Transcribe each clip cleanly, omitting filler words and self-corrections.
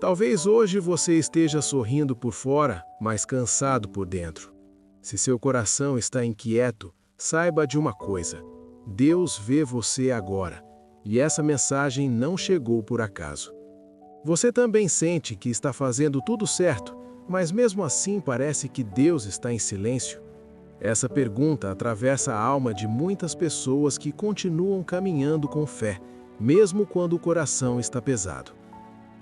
Talvez hoje você esteja sorrindo por fora, mas cansado por dentro. Se seu coração está inquieto, saiba de uma coisa: Deus vê você agora, e essa mensagem não chegou por acaso. Você também sente que está fazendo tudo certo, mas mesmo assim parece que Deus está em silêncio? Essa pergunta atravessa a alma de muitas pessoas que continuam caminhando com fé, mesmo quando o coração está pesado.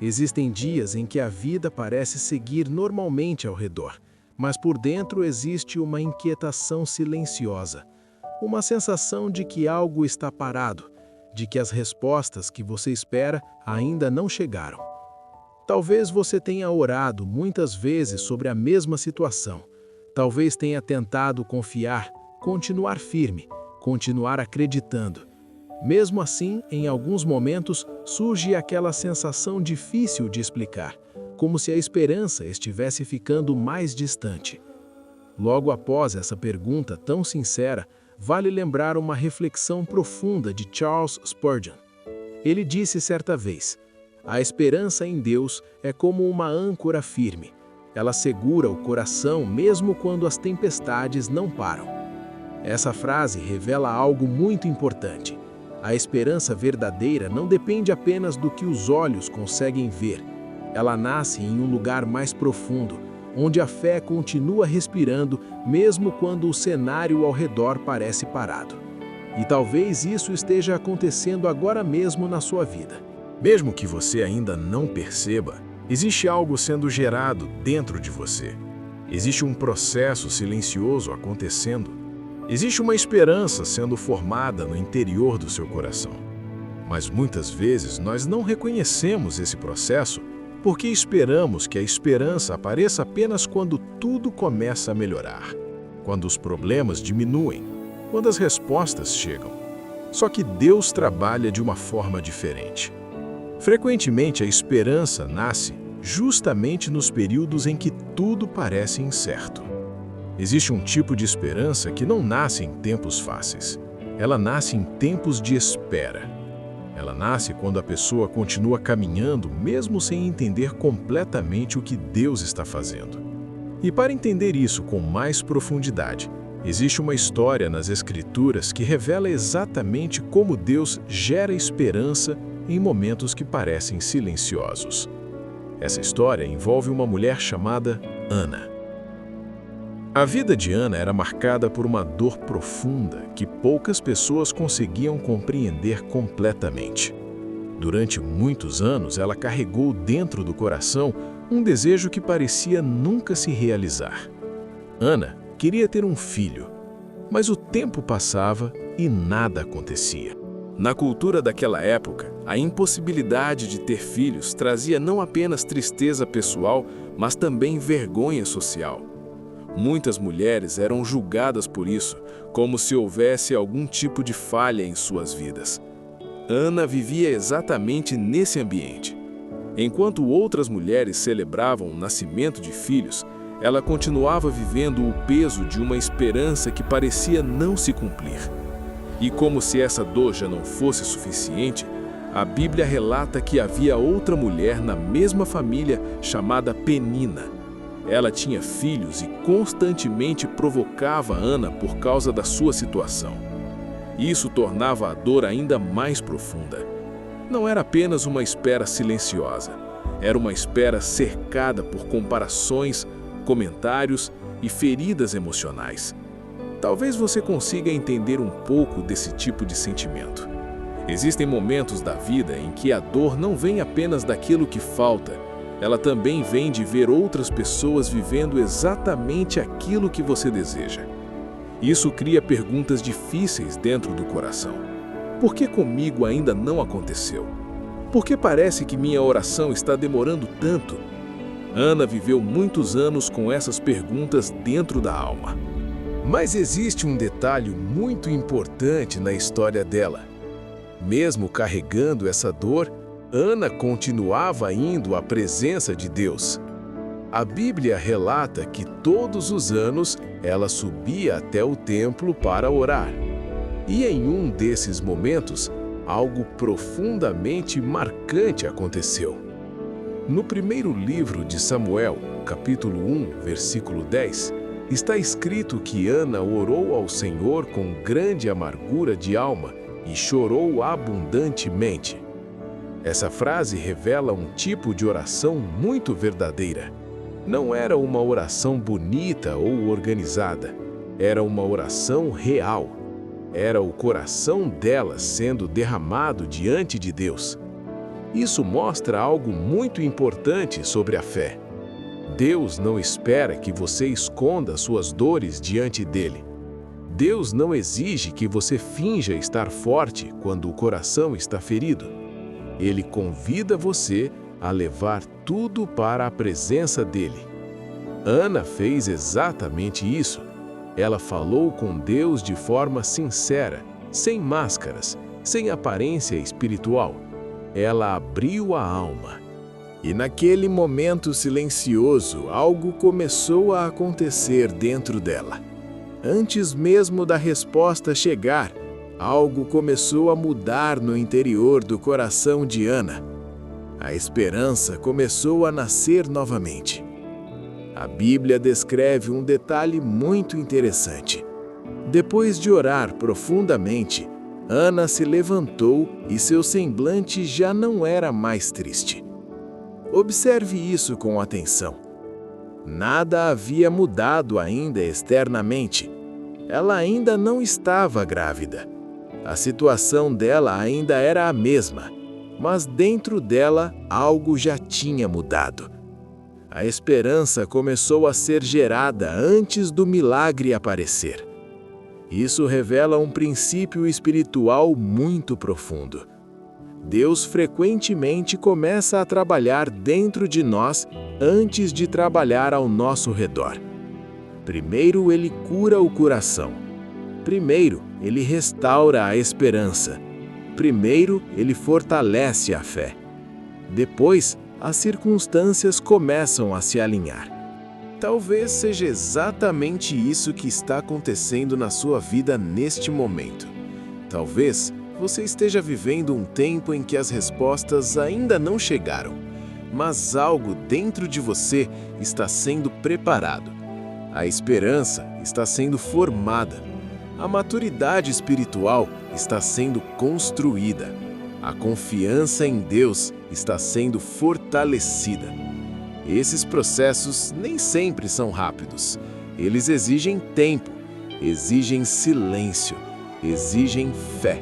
Existem dias em que a vida parece seguir normalmente ao redor, mas por dentro existe uma inquietação silenciosa, uma sensação de que algo está parado, de que as respostas que você espera ainda não chegaram. Talvez você tenha orado muitas vezes sobre a mesma situação. Talvez tenha tentado confiar, continuar firme, continuar acreditando. Mesmo assim, em alguns momentos, surge aquela sensação difícil de explicar, como se a esperança estivesse ficando mais distante. Logo após essa pergunta tão sincera, vale lembrar uma reflexão profunda de Charles Spurgeon. Ele disse certa vez: "A esperança em Deus é como uma âncora firme. Ela segura o coração mesmo quando as tempestades não param." Essa frase revela algo muito importante. A esperança verdadeira não depende apenas do que os olhos conseguem ver. Ela nasce em um lugar mais profundo, onde a fé continua respirando mesmo quando o cenário ao redor parece parado. E talvez isso esteja acontecendo agora mesmo na sua vida. Mesmo que você ainda não perceba, existe algo sendo gerado dentro de você. Existe um processo silencioso acontecendo. Existe uma esperança sendo formada no interior do seu coração. Mas muitas vezes nós não reconhecemos esse processo porque esperamos que a esperança apareça apenas quando tudo começa a melhorar, quando os problemas diminuem, quando as respostas chegam. Só que Deus trabalha de uma forma diferente. Frequentemente a esperança nasce justamente nos períodos em que tudo parece incerto. Existe um tipo de esperança que não nasce em tempos fáceis. Ela nasce em tempos de espera. Ela nasce quando a pessoa continua caminhando mesmo sem entender completamente o que Deus está fazendo. E para entender isso com mais profundidade, existe uma história nas Escrituras que revela exatamente como Deus gera esperança em momentos que parecem silenciosos. Essa história envolve uma mulher chamada Ana. A vida de Ana era marcada por uma dor profunda que poucas pessoas conseguiam compreender completamente. Durante muitos anos, ela carregou dentro do coração um desejo que parecia nunca se realizar. Ana queria ter um filho, mas o tempo passava e nada acontecia. Na cultura daquela época, a impossibilidade de ter filhos trazia não apenas tristeza pessoal, mas também vergonha social. Muitas mulheres eram julgadas por isso, como se houvesse algum tipo de falha em suas vidas. Ana vivia exatamente nesse ambiente. Enquanto outras mulheres celebravam o nascimento de filhos, ela continuava vivendo o peso de uma esperança que parecia não se cumprir. E como se essa dor já não fosse suficiente, a Bíblia relata que havia outra mulher na mesma família chamada Penina. Ela tinha filhos e constantemente provocava Ana por causa da sua situação. Isso tornava a dor ainda mais profunda. Não era apenas uma espera silenciosa, era uma espera cercada por comparações, comentários e feridas emocionais. Talvez você consiga entender um pouco desse tipo de sentimento. Existem momentos da vida em que a dor não vem apenas daquilo que falta, ela também vem de ver outras pessoas vivendo exatamente aquilo que você deseja. Isso cria perguntas difíceis dentro do coração. Por que comigo ainda não aconteceu? Por que parece que minha oração está demorando tanto? Ana viveu muitos anos com essas perguntas dentro da alma. Mas existe um detalhe muito importante na história dela. Mesmo carregando essa dor, Ana continuava indo à presença de Deus. A Bíblia relata que todos os anos ela subia até o templo para orar. E em um desses momentos, algo profundamente marcante aconteceu. No primeiro livro de Samuel, capítulo 1, versículo 10, está escrito que Ana orou ao Senhor com grande amargura de alma e chorou abundantemente. Essa frase revela um tipo de oração muito verdadeira. Não era uma oração bonita ou organizada, era uma oração real. Era o coração dela sendo derramado diante de Deus. Isso mostra algo muito importante sobre a fé. Deus não espera que você esconda suas dores diante dele. Deus não exige que você finja estar forte quando o coração está ferido. Ele convida você a levar tudo para a presença dele. Ana fez exatamente isso. Ela falou com Deus de forma sincera, sem máscaras, sem aparência espiritual. Ela abriu a alma. E naquele momento silencioso, algo começou a acontecer dentro dela. Antes mesmo da resposta chegar, algo começou a mudar no interior do coração de Ana. A esperança começou a nascer novamente. A Bíblia descreve um detalhe muito interessante. Depois de orar profundamente, Ana se levantou e seu semblante já não era mais triste. Observe isso com atenção. Nada havia mudado ainda externamente. Ela ainda não estava grávida. A situação dela ainda era a mesma, mas dentro dela algo já tinha mudado. A esperança começou a ser gerada antes do milagre aparecer. Isso revela um princípio espiritual muito profundo. Deus frequentemente começa a trabalhar dentro de nós antes de trabalhar ao nosso redor. Primeiro, Ele cura o coração. Primeiro, Ele restaura a esperança. Primeiro, Ele fortalece a fé. Depois, as circunstâncias começam a se alinhar. Talvez seja exatamente isso que está acontecendo na sua vida neste momento. Talvez você esteja vivendo um tempo em que as respostas ainda não chegaram, mas algo dentro de você está sendo preparado. A esperança está sendo formada. A maturidade espiritual está sendo construída. A confiança em Deus está sendo fortalecida. Esses processos nem sempre são rápidos. Eles exigem tempo, exigem silêncio, exigem fé.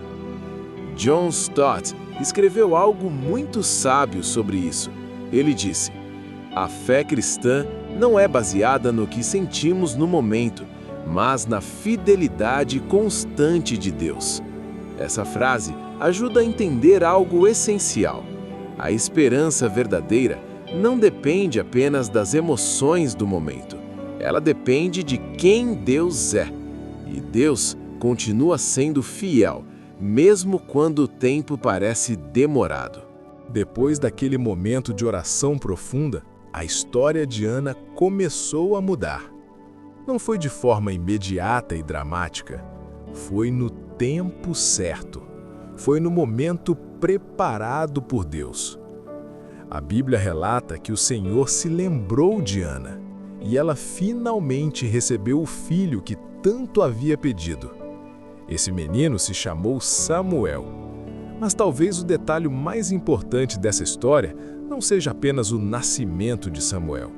John Stott escreveu algo muito sábio sobre isso. Ele disse: "A fé cristã não é baseada no que sentimos no momento, mas na fidelidade constante de Deus." Essa frase ajuda a entender algo essencial. A esperança verdadeira não depende apenas das emoções do momento. Ela depende de quem Deus é. E Deus continua sendo fiel, mesmo quando o tempo parece demorado. Depois daquele momento de oração profunda, a história de Ana começou a mudar. Não foi de forma imediata e dramática. Foi no tempo certo. Foi no momento preparado por Deus. A Bíblia relata que o Senhor se lembrou de Ana e ela finalmente recebeu o filho que tanto havia pedido. Esse menino se chamou Samuel. Mas talvez o detalhe mais importante dessa história não seja apenas o nascimento de Samuel.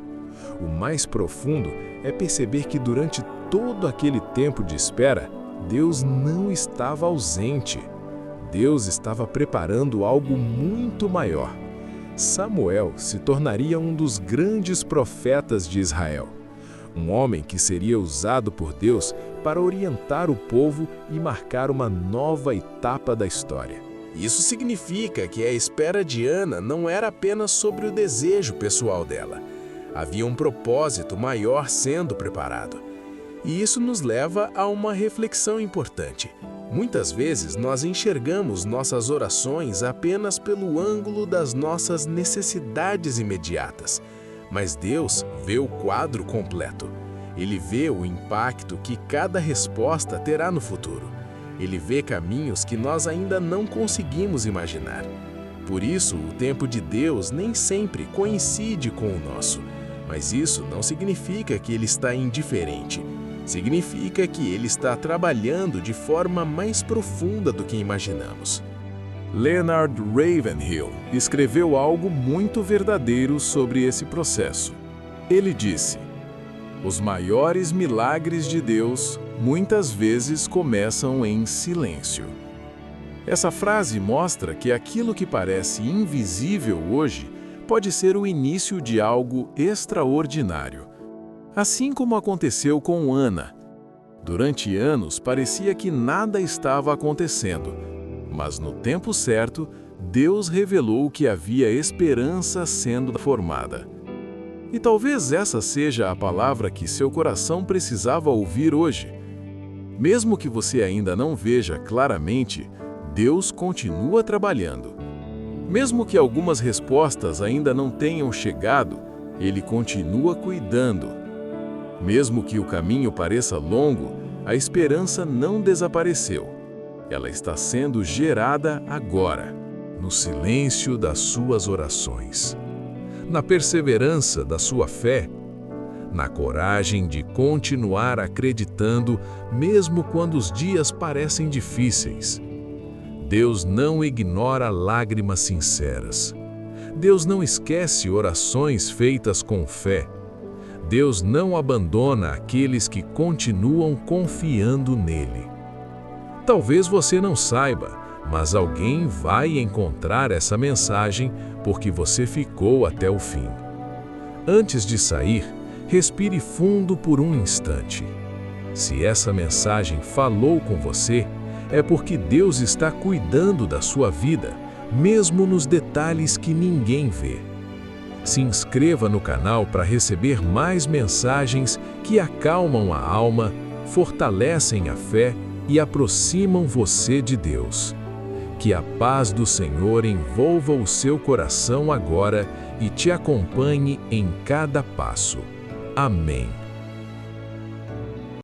O mais profundo é perceber que durante todo aquele tempo de espera, Deus não estava ausente. Deus estava preparando algo muito maior. Samuel se tornaria um dos grandes profetas de Israel. Um homem que seria usado por Deus para orientar o povo e marcar uma nova etapa da história. Isso significa que a espera de Ana não era apenas sobre o desejo pessoal dela. Havia um propósito maior sendo preparado. E isso nos leva a uma reflexão importante. Muitas vezes nós enxergamos nossas orações apenas pelo ângulo das nossas necessidades imediatas. Mas Deus vê o quadro completo. Ele vê o impacto que cada resposta terá no futuro. Ele vê caminhos que nós ainda não conseguimos imaginar. Por isso, o tempo de Deus nem sempre coincide com o nosso. Mas isso não significa que Ele está indiferente. Significa que Ele está trabalhando de forma mais profunda do que imaginamos. Leonard Ravenhill escreveu algo muito verdadeiro sobre esse processo. Ele disse: "Os maiores milagres de Deus muitas vezes começam em silêncio." Essa frase mostra que aquilo que parece invisível hoje pode ser o início de algo extraordinário. Assim como aconteceu com Ana. Durante anos parecia que nada estava acontecendo, mas no tempo certo, Deus revelou que havia esperança sendo formada. E talvez essa seja a palavra que seu coração precisava ouvir hoje. Mesmo que você ainda não veja claramente, Deus continua trabalhando. Mesmo que algumas respostas ainda não tenham chegado, Ele continua cuidando. Mesmo que o caminho pareça longo, a esperança não desapareceu. Ela está sendo gerada agora, no silêncio das suas orações, na perseverança da sua fé, na coragem de continuar acreditando mesmo quando os dias parecem difíceis. Deus não ignora lágrimas sinceras. Deus não esquece orações feitas com fé. Deus não abandona aqueles que continuam confiando nele. Talvez você não saiba, mas alguém vai encontrar essa mensagem porque você ficou até o fim. Antes de sair, respire fundo por um instante. Se essa mensagem falou com você, é porque Deus está cuidando da sua vida, mesmo nos detalhes que ninguém vê. Se inscreva no canal para receber mais mensagens que acalmam a alma, fortalecem a fé e aproximam você de Deus. Que a paz do Senhor envolva o seu coração agora e te acompanhe em cada passo. Amém.